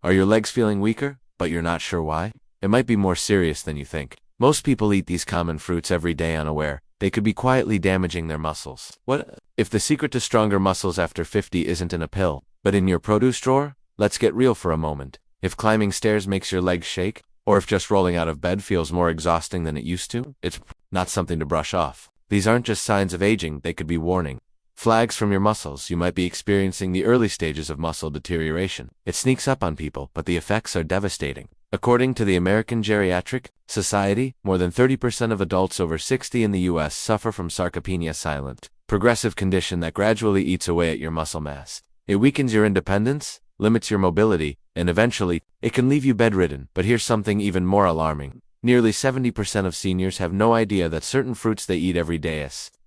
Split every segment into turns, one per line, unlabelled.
Are your legs feeling weaker, but you're not sure why? It might be more serious than you think. Most people eat these common fruits every day unaware. They could be quietly damaging their muscles. What if the secret to stronger muscles after 50 isn't in a pill, but in your produce drawer? Let's get real for a moment. If climbing stairs makes your legs shake, or if just rolling out of bed feels more exhausting than it used to, it's not something to brush off. These aren't just signs of aging, they could be warning flags from your muscles. You might be experiencing the early stages of muscle deterioration. It sneaks up on people, but the effects are devastating. According to the American Geriatric Society, more than 30% of adults over 60 in the U.S. suffer from sarcopenia, silent, progressive condition that gradually eats away at your muscle mass. It weakens your independence, limits your mobility, and eventually, it can leave you bedridden. But here's something even more alarming. Nearly 70% of seniors have no idea that certain fruits they eat every day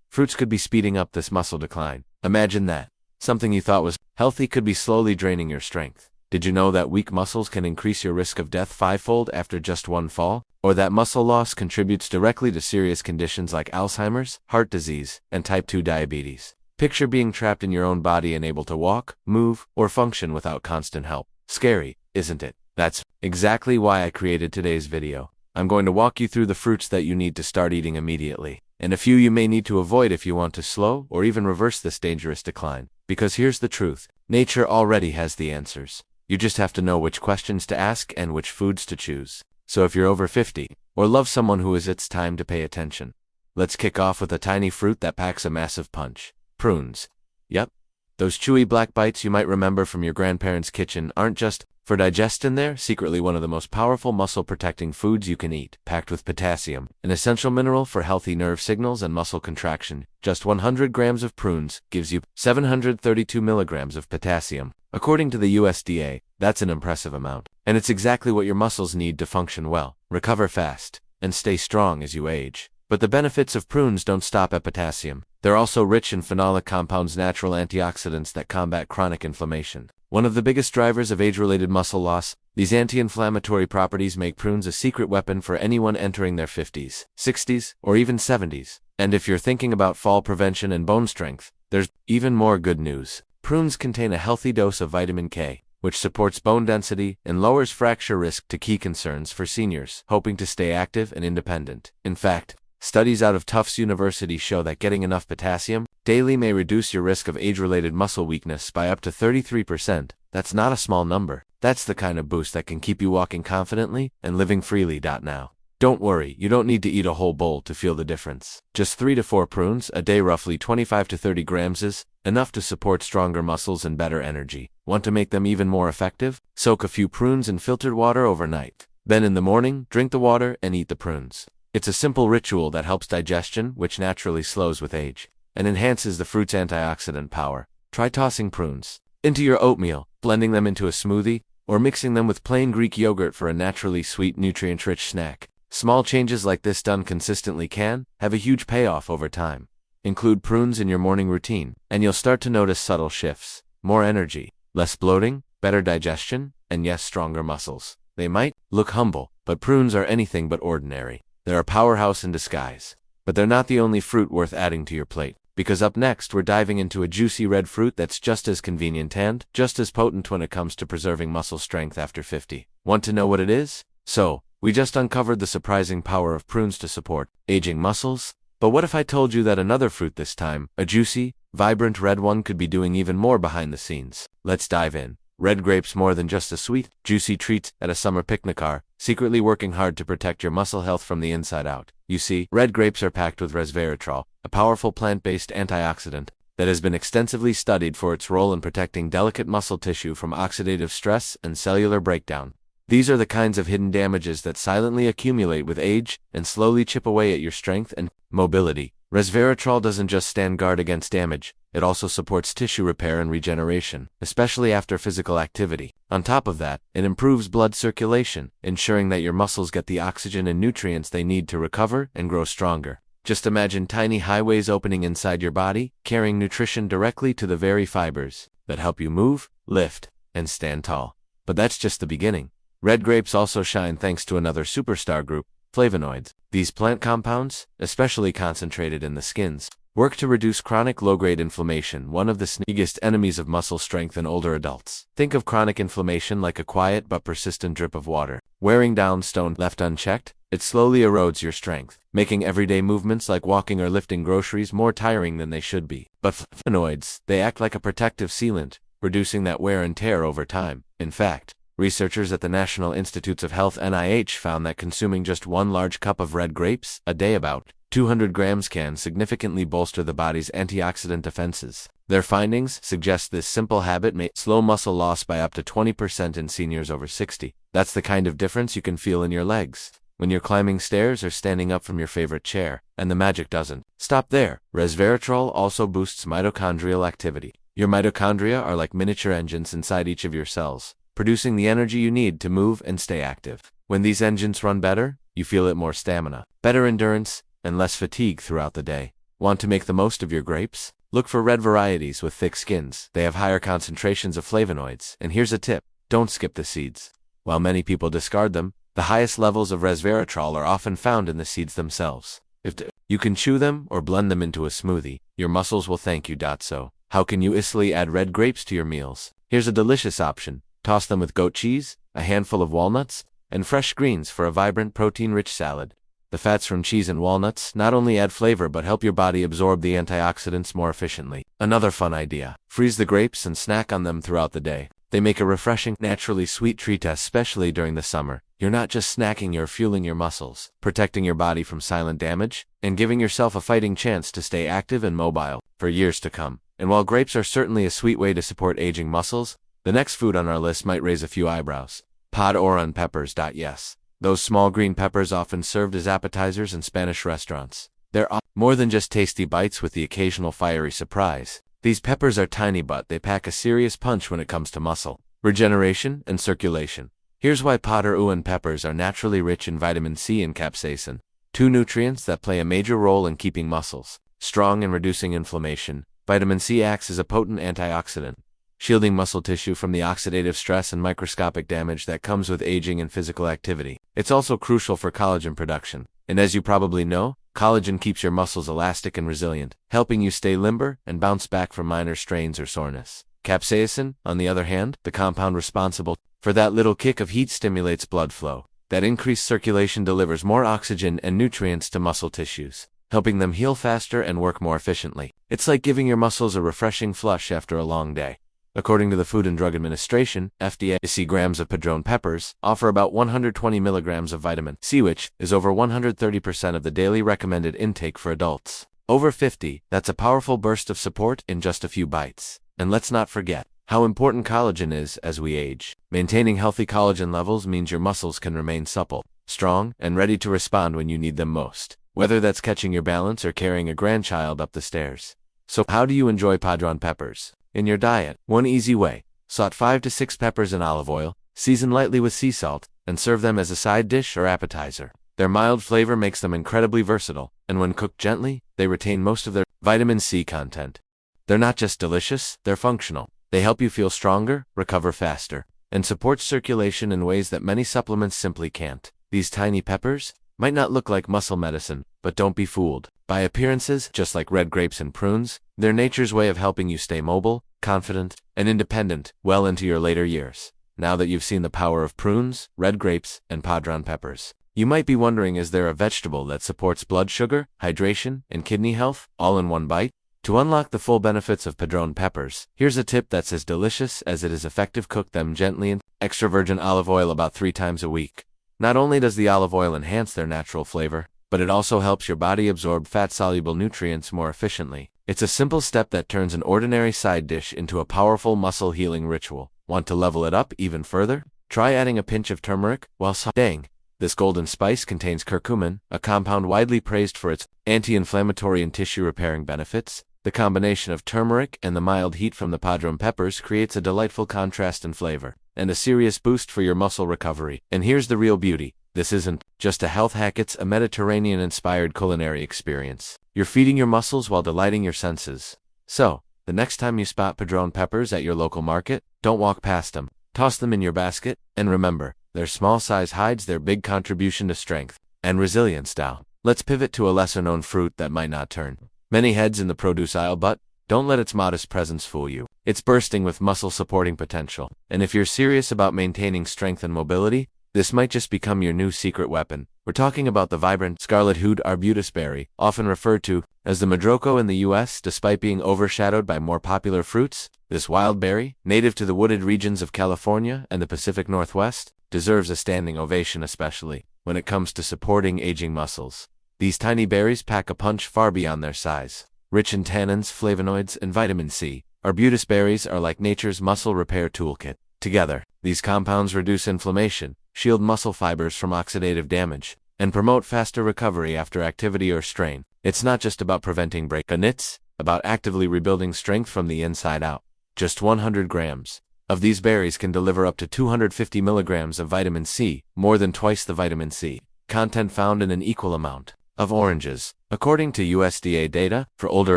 fruits could be speeding up this muscle decline. Imagine that. Something you thought was healthy could be slowly draining your strength. Did you know that weak muscles can increase your risk of death fivefold after just one fall? Or that muscle loss contributes directly to serious conditions like Alzheimer's, heart disease, and type 2 diabetes? Picture being trapped in your own body, unable to walk, move, or function without constant help. Scary, isn't it? That's exactly why I created today's video. I'm going to walk you through the fruits that you need to start eating immediately, and a few you may need to avoid if you want to slow or even reverse this dangerous decline. Because here's the truth, nature already has the answers. You just have to know which questions to ask and which foods to choose. So if you're over 50, or love someone who is, it's time to pay attention. Let's kick off with a tiny fruit that packs a massive punch. Prunes. Yep. Those chewy black bites you might remember from your grandparents' kitchen aren't just for digestion. They're secretly one of the most powerful muscle-protecting foods you can eat, packed with potassium, an essential mineral for healthy nerve signals and muscle contraction. Just 100 grams of prunes gives you 732 milligrams of potassium. According to the USDA, that's an impressive amount. And it's exactly what your muscles need to function well, recover fast, and stay strong as you age. But the benefits of prunes don't stop at potassium. They're also rich in phenolic compounds, natural antioxidants that combat chronic inflammation. One of the biggest drivers of age-related muscle loss, these anti-inflammatory properties make prunes a secret weapon for anyone entering their 50s, 60s, or even 70s. And if you're thinking about fall prevention and bone strength, there's even more good news. Prunes contain a healthy dose of vitamin K, which supports bone density and lowers fracture risk, to key concerns for seniors hoping to stay active and independent. In fact, studies out of Tufts University show that getting enough potassium daily may reduce your risk of age-related muscle weakness by up to 33%. That's not a small number. That's the kind of boost that can keep you walking confidently and living freely. Now, don't worry, you don't need to eat a whole bowl to feel the difference. Just 3 to 4 prunes a day, roughly 25 to 30 grams, is enough to support stronger muscles and better energy. Want to make them even more effective? Soak a few prunes in filtered water overnight. Then in the morning, drink the water and eat the prunes. It's a simple ritual that helps digestion, which naturally slows with age, and enhances the fruit's antioxidant power. Try tossing prunes into your oatmeal, blending them into a smoothie, or mixing them with plain Greek yogurt for a naturally sweet, nutrient-rich snack. Small changes like this done consistently can have a huge payoff over time. Include prunes in your morning routine, and you'll start to notice subtle shifts. More energy, less bloating, better digestion, and yes, stronger muscles. They might look humble, but prunes are anything but ordinary. They're a powerhouse in disguise. But they're not the only fruit worth adding to your plate. Because up next, we're diving into a juicy red fruit that's just as convenient and just as potent when it comes to preserving muscle strength after 50. Want to know what it is? So, we just uncovered the surprising power of prunes to support aging muscles. But what if I told you that another fruit this time, a juicy, vibrant red one, could be doing even more behind the scenes? Let's dive in. Red grapes, more than just a sweet, juicy treat at a summer picnic, are secretly working hard to protect your muscle health from the inside out. You see, red grapes are packed with resveratrol, a powerful plant-based antioxidant that has been extensively studied for its role in protecting delicate muscle tissue from oxidative stress and cellular breakdown. These are the kinds of hidden damages that silently accumulate with age and slowly chip away at your strength and mobility. Resveratrol doesn't just stand guard against damage, it also supports tissue repair and regeneration, especially after physical activity. On top of that, it improves blood circulation, ensuring that your muscles get the oxygen and nutrients they need to recover and grow stronger. Just imagine tiny highways opening inside your body, carrying nutrition directly to the very fibers that help you move, lift, and stand tall. But that's just the beginning. Red grapes also shine thanks to another superstar group, flavonoids. These plant compounds, especially concentrated in the skins, Work to reduce chronic low-grade inflammation, one of the biggest enemies of muscle strength in older adults. Think of chronic inflammation like a quiet but persistent drip of water. Wearing down stone left unchecked, it slowly erodes your strength, making everyday movements like walking or lifting groceries more tiring than they should be. But flavonoids, they act like a protective sealant, reducing that wear and tear over time. In fact, researchers at the National Institutes of Health (NIH) found that consuming just one large cup of red grapes a day, about 200 grams, can significantly bolster the body's antioxidant defenses. Their findings suggest this simple habit may slow muscle loss by up to 20% in seniors over 60. That's the kind of difference you can feel in your legs when you're climbing stairs or standing up from your favorite chair. And the magic doesn't stop there. Resveratrol also boosts mitochondrial activity. Your mitochondria are like miniature engines inside each of your cells, producing the energy you need to move and stay active. When these engines run better, you feel it more stamina, better endurance, and less fatigue throughout the day. Want to make the most of your grapes? Look for red varieties with thick skins. They have higher concentrations of flavonoids. And here's a tip: don't skip the seeds. While many people discard them, the highest levels of resveratrol are often found in the seeds themselves. If you can chew them or blend them into a smoothie, your muscles will thank you. So, how can you easily add red grapes to your meals? Here's a delicious option. Toss them with goat cheese, a handful of walnuts, and fresh greens for a vibrant, protein-rich salad. The fats from cheese and walnuts not only add flavor but help your body absorb the antioxidants more efficiently. Another fun idea: freeze the grapes and snack on them throughout the day. They make a refreshing, naturally sweet treat, especially during the summer. You're not just snacking, you're fueling your muscles, protecting your body from silent damage, and giving yourself a fighting chance to stay active and mobile for years to come. And while grapes are certainly a sweet way to support aging muscles, the next food on our list might raise a few eyebrows. Pod peppers. Yes, those small green peppers often served as appetizers in Spanish restaurants. They're more than just tasty bites with the occasional fiery surprise. These peppers are tiny, but they pack a serious punch when it comes to muscle regeneration and circulation. Here's why pod peppers are naturally rich in vitamin C and capsaicin, two nutrients that play a major role in keeping muscles strong and reducing inflammation. Vitamin C acts as a potent antioxidant, shielding muscle tissue from the oxidative stress and microscopic damage that comes with aging and physical activity. It's also crucial for collagen production. And as you probably know, collagen keeps your muscles elastic and resilient, helping you stay limber and bounce back from minor strains or soreness. Capsaicin, on the other hand, the compound responsible for that little kick of heat, stimulates blood flow. That increased circulation delivers more oxygen and nutrients to muscle tissues, helping them heal faster and work more efficiently. It's like giving your muscles a refreshing flush after a long day. According to the Food and Drug Administration, FDA, grams of padron peppers offer about 120 milligrams of vitamin C, which is over 130% of the daily recommended intake for adults over 50. That's a powerful burst of support in just a few bites. And let's not forget how important collagen is as we age. Maintaining healthy collagen levels means your muscles can remain supple, strong, and ready to respond when you need them most, whether that's catching your balance or carrying a grandchild up the stairs. So how do you enjoy padron peppers in your diet? One easy way: saute 5 to 6 peppers in olive oil, season lightly with sea salt, and serve them as a side dish or appetizer. Their mild flavor makes them incredibly versatile, and when cooked gently, they retain most of their vitamin C content. They're not just delicious, they're functional. They help you feel stronger, recover faster, and support circulation in ways that many supplements simply can't. These tiny peppers might not look like muscle medicine, but don't be fooled by appearances. Just like red grapes and prunes, they're nature's way of helping you stay mobile, confident, and independent well into your later years. Now that you've seen the power of prunes, red grapes, and padron peppers, you might be wondering, is there a vegetable that supports blood sugar, hydration, and kidney health all in one bite? To unlock the full benefits of padron peppers, here's a tip that's as delicious as it is effective: cook them gently in extra virgin olive oil about 3 times a week. Not only does the olive oil enhance their natural flavor, but it also helps your body absorb fat-soluble nutrients more efficiently. It's a simple step that turns an ordinary side dish into a powerful muscle-healing ritual. Want to level it up even further? Try adding a pinch of turmeric while sautéing. This golden spice contains curcumin, a compound widely praised for its anti-inflammatory and tissue-repairing benefits. The combination of turmeric and the mild heat from the padron peppers creates a delightful contrast in flavor, and a serious boost for your muscle recovery. And here's the real beauty: this isn't just a health hack, it's a Mediterranean-inspired culinary experience. You're feeding your muscles while delighting your senses. So, the next time you spot padron peppers at your local market, don't walk past them. Toss them in your basket, and remember, their small size hides their big contribution to strength and resilience. Now, let's pivot to a lesser-known fruit that might not turn many heads in the produce aisle, but don't let its modest presence fool you. It's bursting with muscle-supporting potential. And if you're serious about maintaining strength and mobility, this might just become your new secret weapon. We're talking about the vibrant, scarlet-hued Arbutus berry, often referred to as the madroko in the US. Despite being overshadowed by more popular fruits, this wild berry, native to the wooded regions of California and the Pacific Northwest, deserves a standing ovation, especially when it comes to supporting aging muscles. These tiny berries pack a punch far beyond their size. Rich in tannins, flavonoids, and vitamin C, Arbutus berries are like nature's muscle repair toolkit. Together, these compounds reduce inflammation, shield muscle fibers from oxidative damage, and promote faster recovery after activity or strain. It's not just about preventing breakage, it's about actively rebuilding strength from the inside out. Just 100 grams of these berries can deliver up to 250 milligrams of vitamin C, more than twice the vitamin C content found in an equal amount of oranges. According to USDA data, for older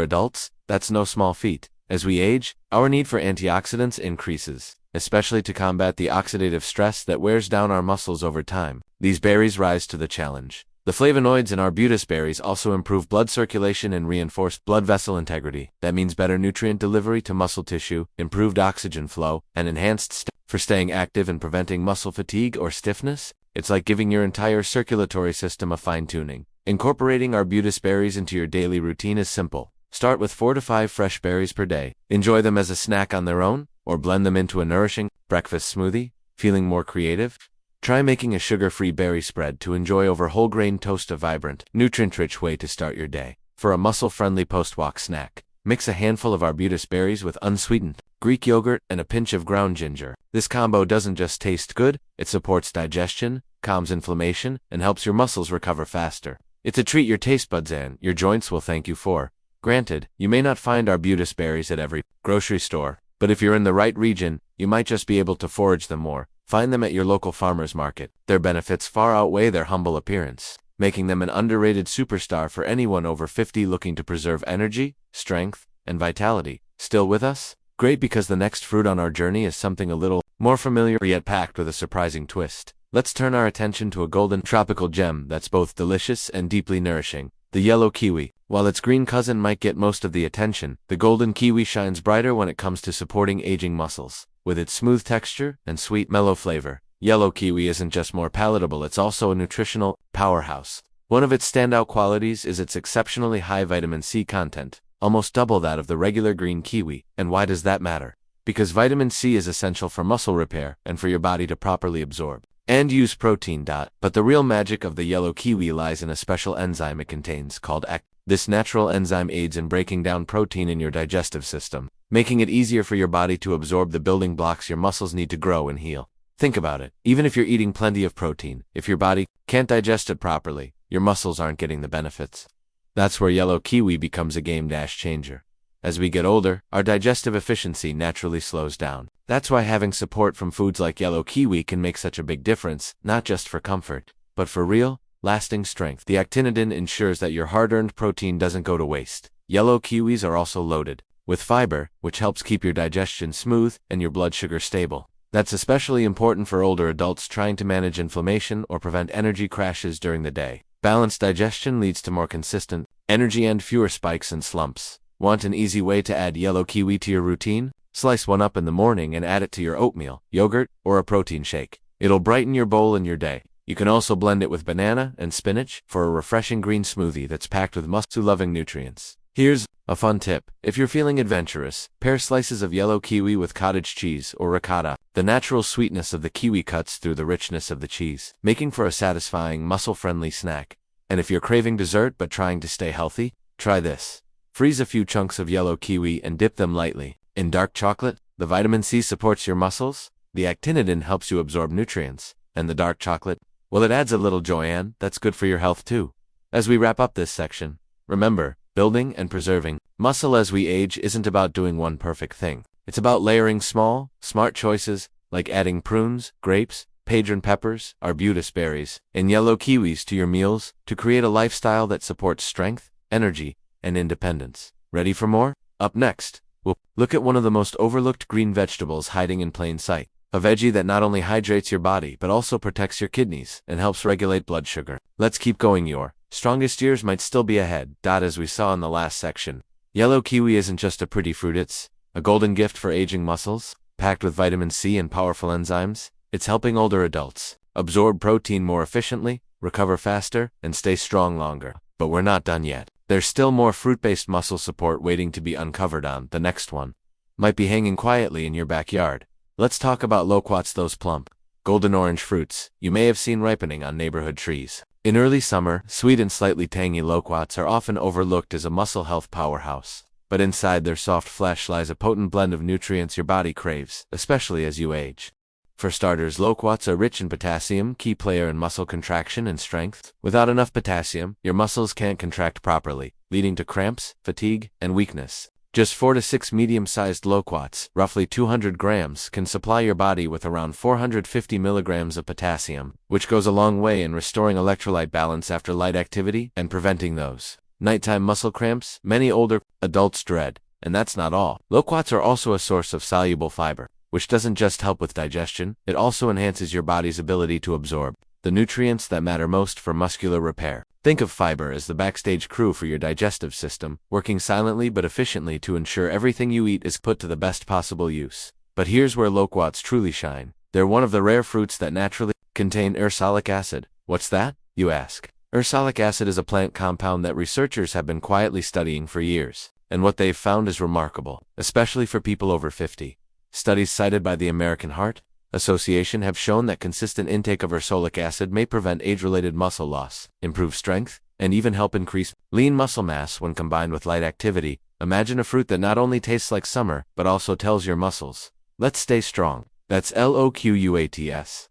adults, that's no small feat. As we age, our need for antioxidants increases, especially to combat the oxidative stress that wears down our muscles over time. These berries rise to the challenge. The flavonoids in Arbutus berries also improve blood circulation and reinforce blood vessel integrity. That means better nutrient delivery to muscle tissue, improved oxygen flow, and enhanced for staying active and preventing muscle fatigue or stiffness. It's like giving your entire circulatory system a fine-tuning. Incorporating Arbutus berries into your daily routine is simple. Start with 4 to 5 fresh berries per day. Enjoy them as a snack on their own, or blend them into a nourishing breakfast smoothie. Feeling more creative? Try making a sugar-free berry spread to enjoy over whole grain toast, a vibrant, nutrient-rich way to start your day. For a muscle-friendly post-walk snack, mix a handful of Arbutus berries with unsweetened Greek yogurt and a pinch of ground ginger. This combo doesn't just taste good, it supports digestion, calms inflammation, and helps your muscles recover faster. It's a treat your taste buds and your joints will thank you for. Granted, you may not find Arbutus berries at every grocery store, but if you're in the right region, you might just be able to forage them more. Find them at your local farmer's market. Their benefits far outweigh their humble appearance, making them an underrated superstar for anyone over 50 looking to preserve energy, strength, and vitality. Still with us? Great, because the next fruit on our journey is something a little more familiar yet packed with a surprising twist. Let's turn our attention to a golden tropical gem that's both delicious and deeply nourishing. The yellow kiwi. While its green cousin might get most of the attention, the golden kiwi shines brighter when it comes to supporting aging muscles. With its smooth texture and sweet, mellow flavor, yellow kiwi isn't just more palatable, it's also a nutritional powerhouse. One of its standout qualities is its exceptionally high vitamin C content, almost double that of the regular green kiwi. And why does that matter? Because vitamin C is essential for muscle repair and for your body to properly absorb and use protein. But the real magic of the yellow kiwi lies in a special enzyme it contains called EC. This natural enzyme aids in breaking down protein in your digestive system, making it easier for your body to absorb the building blocks your muscles need to grow and heal. Think about it. Even if you're eating plenty of protein, if your body can't digest it properly, your muscles aren't getting the benefits. That's where yellow kiwi becomes a game changer. As we get older, our digestive efficiency naturally slows down. That's why having support from foods like yellow kiwi can make such a big difference, not just for comfort, but for real, lasting strength. The actinidin ensures that your hard-earned protein doesn't go to waste. Yellow kiwis are also loaded with fiber, which helps keep your digestion smooth and your blood sugar stable. That's especially important for older adults trying to manage inflammation or prevent energy crashes during the day. Balanced digestion leads to more consistent energy and fewer spikes and slumps. Want an easy way to add yellow kiwi to your routine? Slice one up in the morning and add it to your oatmeal, yogurt, or a protein shake. It'll brighten your bowl and your day. You can also blend it with banana and spinach for a refreshing green smoothie that's packed with muscle-loving nutrients. Here's a fun tip. If you're feeling adventurous, pair slices of yellow kiwi with cottage cheese or ricotta. The natural sweetness of the kiwi cuts through the richness of the cheese, making for a satisfying, muscle-friendly snack. And if you're craving dessert but trying to stay healthy, try this. Freeze a few chunks of yellow kiwi and dip them lightly in dark chocolate. The vitamin C supports your muscles, the actinidin helps you absorb nutrients, and the dark chocolate, well, it adds a little joy, and that's good for your health too. As we wrap up this section, remember, building and preserving muscle as we age isn't about doing one perfect thing. It's about layering small, smart choices, like adding prunes, grapes, padron peppers, Arbutus berries, and yellow kiwis to your meals to create a lifestyle that supports strength, energy, and independence. Ready for more? Up next, we'll look at one of the most overlooked green vegetables hiding in plain sight. A veggie that not only hydrates your body but also protects your kidneys and helps regulate blood sugar. Let's keep going. You're strongest years might still be ahead. As we saw in the last section, yellow kiwi isn't just a pretty fruit, it's a golden gift for aging muscles, packed with vitamin C and powerful enzymes. It's helping older adults absorb protein more efficiently, recover faster, and stay strong longer. But we're not done yet. There's still more fruit-based muscle support waiting to be uncovered. On the next one might be hanging quietly in your backyard. Let's talk about loquats, those plump, golden orange fruits you may have seen ripening on neighborhood trees. In early summer, sweet and slightly tangy loquats are often overlooked as a muscle health powerhouse. But inside their soft flesh lies a potent blend of nutrients your body craves, especially as you age. For starters, loquats are rich in potassium, key player in muscle contraction and strength. Without enough potassium, your muscles can't contract properly, leading to cramps, fatigue, and weakness. Just 4 to 6 medium-sized loquats, roughly 200 grams, can supply your body with around 450 milligrams of potassium, which goes a long way in restoring electrolyte balance after light activity and preventing those nighttime muscle cramps many older adults dread. And that's not all. Loquats are also a source of soluble fiber, which doesn't just help with digestion, it also enhances your body's ability to absorb the nutrients that matter most for muscular repair. Think of fiber as the backstage crew for your digestive system, working silently but efficiently to ensure everything you eat is put to the best possible use. But here's where loquats truly shine. They're one of the rare fruits that naturally contain ursolic acid. What's that, you ask? Ursolic acid is a plant compound that researchers have been quietly studying for years, and what they've found is remarkable, especially for people over 50. Studies cited by the American Heart Association have shown that consistent intake of ursolic acid may prevent age-related muscle loss, improve strength, and even help increase lean muscle mass when combined with light activity. Imagine a fruit that not only tastes like summer, but also tells your muscles, let's stay strong. That's LOQUATS.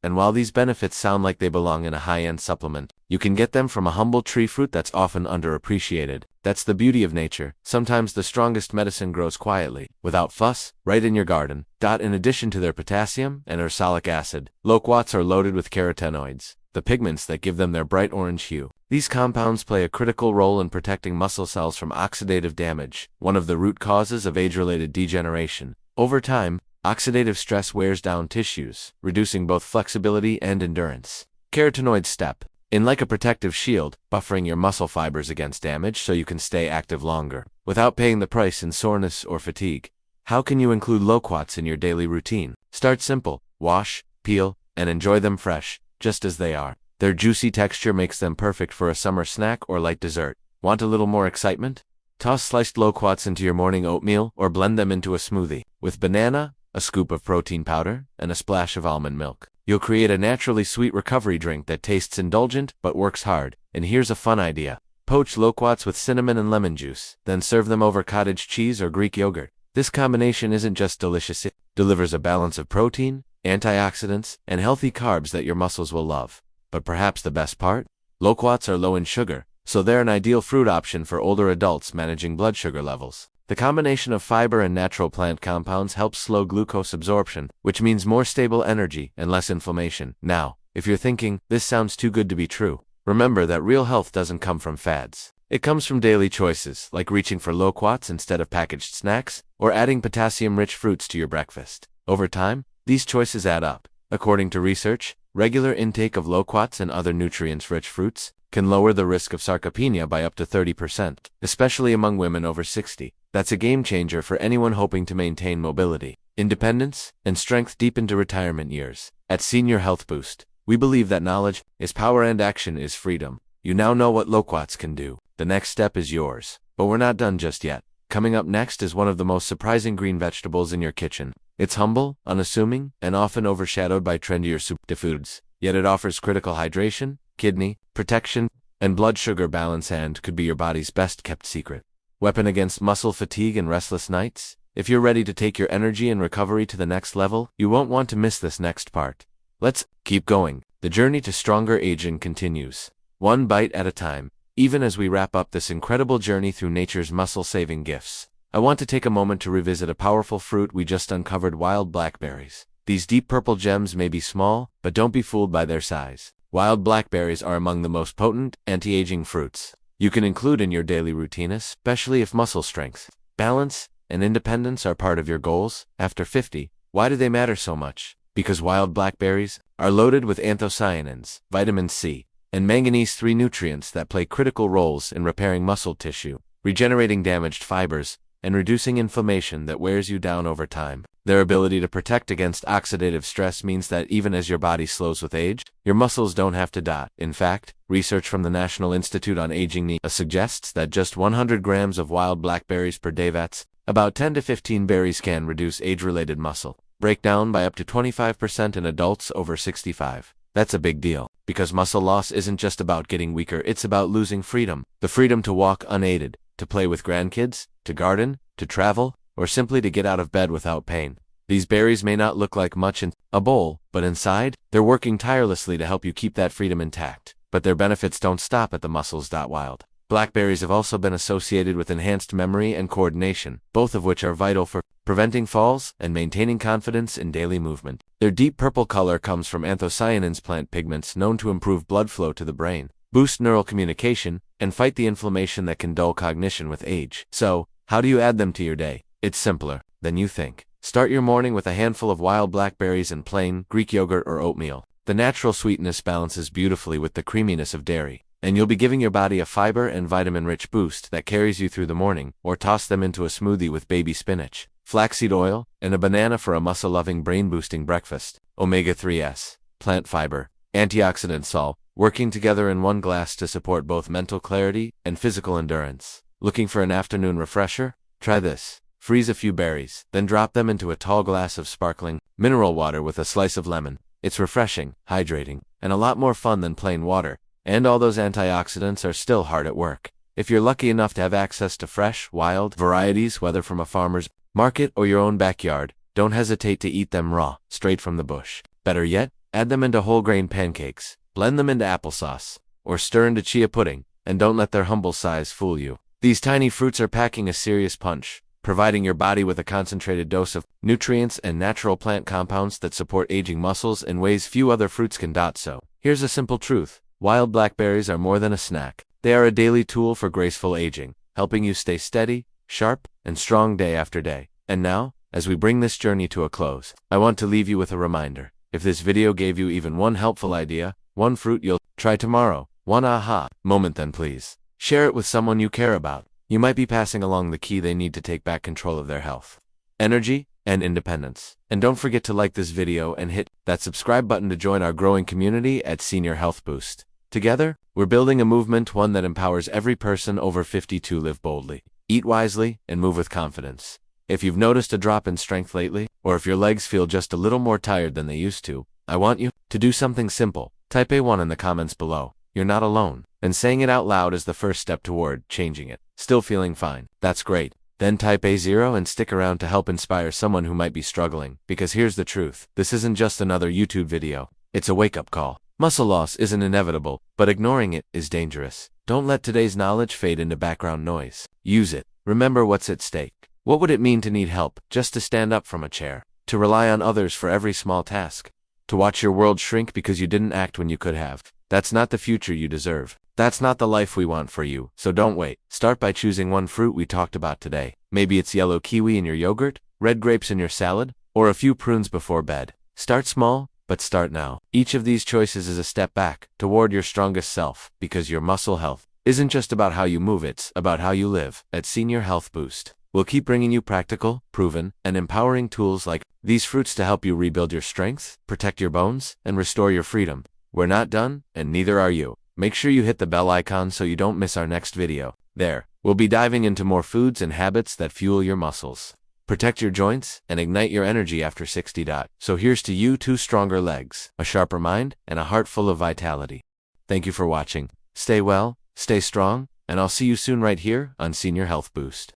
And while these benefits sound like they belong in a high-end supplement, you can get them from a humble tree fruit that's often underappreciated. That's the beauty of nature. Sometimes the strongest medicine grows quietly, without fuss, right in your garden. In addition to their potassium and ursolic acid, loquats are loaded with carotenoids, the pigments that give them their bright orange hue. These compounds play a critical role in protecting muscle cells from oxidative damage, one of the root causes of age-related degeneration. Over time, oxidative stress wears down tissues, reducing both flexibility and endurance. Carotenoids step in like a protective shield, buffering your muscle fibers against damage so you can stay active longer, without paying the price in soreness or fatigue. How can you include loquats in your daily routine? Start simple. Wash, peel, and enjoy them fresh, just as they are. Their juicy texture makes them perfect for a summer snack or light dessert. Want a little more excitement? Toss sliced loquats into your morning oatmeal or blend them into a smoothie. With banana, a scoop of protein powder, and a splash of almond milk, you'll create a naturally sweet recovery drink that tastes indulgent but works hard. And here's a fun idea. Poach loquats with cinnamon and lemon juice, then serve them over cottage cheese or Greek yogurt. This combination isn't just delicious, it delivers a balance of protein, antioxidants, and healthy carbs that your muscles will love. But perhaps the best part? Loquats are low in sugar, so they're an ideal fruit option for older adults managing blood sugar levels. The combination of fiber and natural plant compounds helps slow glucose absorption, which means more stable energy and less inflammation. Now, if you're thinking, this sounds too good to be true, remember that real health doesn't come from fads. It comes from daily choices, like reaching for loquats instead of packaged snacks, or adding potassium-rich fruits to your breakfast. Over time, these choices add up. According to research, regular intake of loquats and other nutrients-rich fruits can lower the risk of sarcopenia by up to 30%, especially among women over 60. That's a game changer for anyone hoping to maintain mobility, independence, and strength deep into retirement years. At Senior Health Boost, we believe that knowledge is power and action is freedom. You now know what loquats can do. The next step is yours. But we're not done just yet. Coming up next is one of the most surprising green vegetables in your kitchen. It's humble, unassuming, and often overshadowed by trendier superfoods. Yet it offers critical hydration, kidney protection, and blood sugar balance, and could be your body's best-kept secret. Weapon against muscle fatigue and restless nights? If you're ready to take your energy and recovery to the next level, you won't want to miss this next part. Let's keep going. The journey to stronger aging continues, one bite at a time. Even as we wrap up this incredible journey through nature's muscle-saving gifts, I want to take a moment to revisit a powerful fruit we just uncovered: wild blackberries. These deep purple gems may be small, but don't be fooled by their size. Wild blackberries are among the most potent anti-aging fruits you can include in your daily routine, especially if muscle strength, balance, and independence are part of your goals after 50. Why do they matter so much? Because wild blackberries are loaded with anthocyanins, vitamin C, and manganese, three nutrients that play critical roles in repairing muscle tissue, regenerating damaged fibers, and reducing inflammation that wears you down over time. Their ability to protect against oxidative stress means that even as your body slows with age, your muscles don't have to die. In fact, research from the National Institute on Aging suggests that just 100 grams of wild blackberries per day, that's about 10 to 15 berries, can reduce age-related muscle breakdown by up to 25% in adults over 65. That's a big deal, because muscle loss isn't just about getting weaker, it's about losing freedom. The freedom to walk unaided, to play with grandkids, to garden, to travel, or simply to get out of bed without pain. These berries may not look like much in a bowl, but inside, they're working tirelessly to help you keep that freedom intact. But their benefits don't stop at the muscles. Wild blackberries have also been associated with enhanced memory and coordination, both of which are vital for preventing falls and maintaining confidence in daily movement. Their deep purple color comes from anthocyanins, plant pigments known to improve blood flow to the brain, boost neural communication, and fight the inflammation that can dull cognition with age. So, how do you add them to your day? It's simpler than you think. Start your morning with a handful of wild blackberries and plain Greek yogurt or oatmeal. The natural sweetness balances beautifully with the creaminess of dairy, and you'll be giving your body a fiber and vitamin-rich boost that carries you through the morning. Or toss them into a smoothie with baby spinach, flaxseed oil, and a banana for a muscle-loving, brain-boosting breakfast. Omega-3s, plant fiber, antioxidants, all working together in one glass to support both mental clarity and physical endurance. Looking for an afternoon refresher? Try this. Freeze a few berries, then drop them into a tall glass of sparkling mineral water with a slice of lemon. It's refreshing, hydrating, and a lot more fun than plain water. And all those antioxidants are still hard at work. If you're lucky enough to have access to fresh, wild varieties, whether from a farmer's market or your own backyard, don't hesitate to eat them raw, straight from the bush. Better yet, add them into whole grain pancakes, blend them into applesauce, or stir into chia pudding, and don't let their humble size fool you. These tiny fruits are packing a serious punch, providing your body with a concentrated dose of nutrients and natural plant compounds that support aging muscles in ways few other fruits can. So, here's a simple truth. Wild blackberries are more than a snack. They are a daily tool for graceful aging, helping you stay steady, sharp, and strong day after day. And now, as we bring this journey to a close, I want to leave you with a reminder. If this video gave you even one helpful idea, one fruit you'll try tomorrow, one aha moment, then please share it with someone you care about. You might be passing along the key they need to take back control of their health, energy, and independence. And don't forget to like this video and hit that subscribe button to join our growing community at Senior Health Boost. Together, we're building a movement, one that empowers every person over 50 to live boldly, eat wisely, and move with confidence. If you've noticed a drop in strength lately, or if your legs feel just a little more tired than they used to, I want you to do something simple. Type A1 in the comments below. You're not alone. And saying it out loud is the first step toward changing it. Still feeling fine? That's great. Then type A0 and stick around to help inspire someone who might be struggling. Because here's the truth. This isn't just another YouTube video. It's a wake-up call. Muscle loss isn't inevitable, but ignoring it is dangerous. Don't let today's knowledge fade into background noise. Use it. Remember what's at stake. What would it mean to need help, just to stand up from a chair? To rely on others for every small task? To watch your world shrink because you didn't act when you could have? That's not the future you deserve. That's not the life we want for you. So don't wait. Start by choosing one fruit we talked about today. Maybe it's yellow kiwi in your yogurt, red grapes in your salad, or a few prunes before bed. Start small, but start now. Each of these choices is a step back toward your strongest self, because your muscle health isn't just about how you move, it's about how you live. At Senior Health Boost, we'll keep bringing you practical, proven, and empowering tools like these fruits to help you rebuild your strength, protect your bones, and restore your freedom. We're not done, and neither are you. Make sure you hit the bell icon so you don't miss our next video. There, we'll be diving into more foods and habits that fuel your muscles, protect your joints, and ignite your energy after 60. So here's to you: 2 stronger legs, a sharper mind, and a heart full of vitality. Thank you for watching. Stay well, stay strong, and I'll see you soon right here on Senior Health Boost.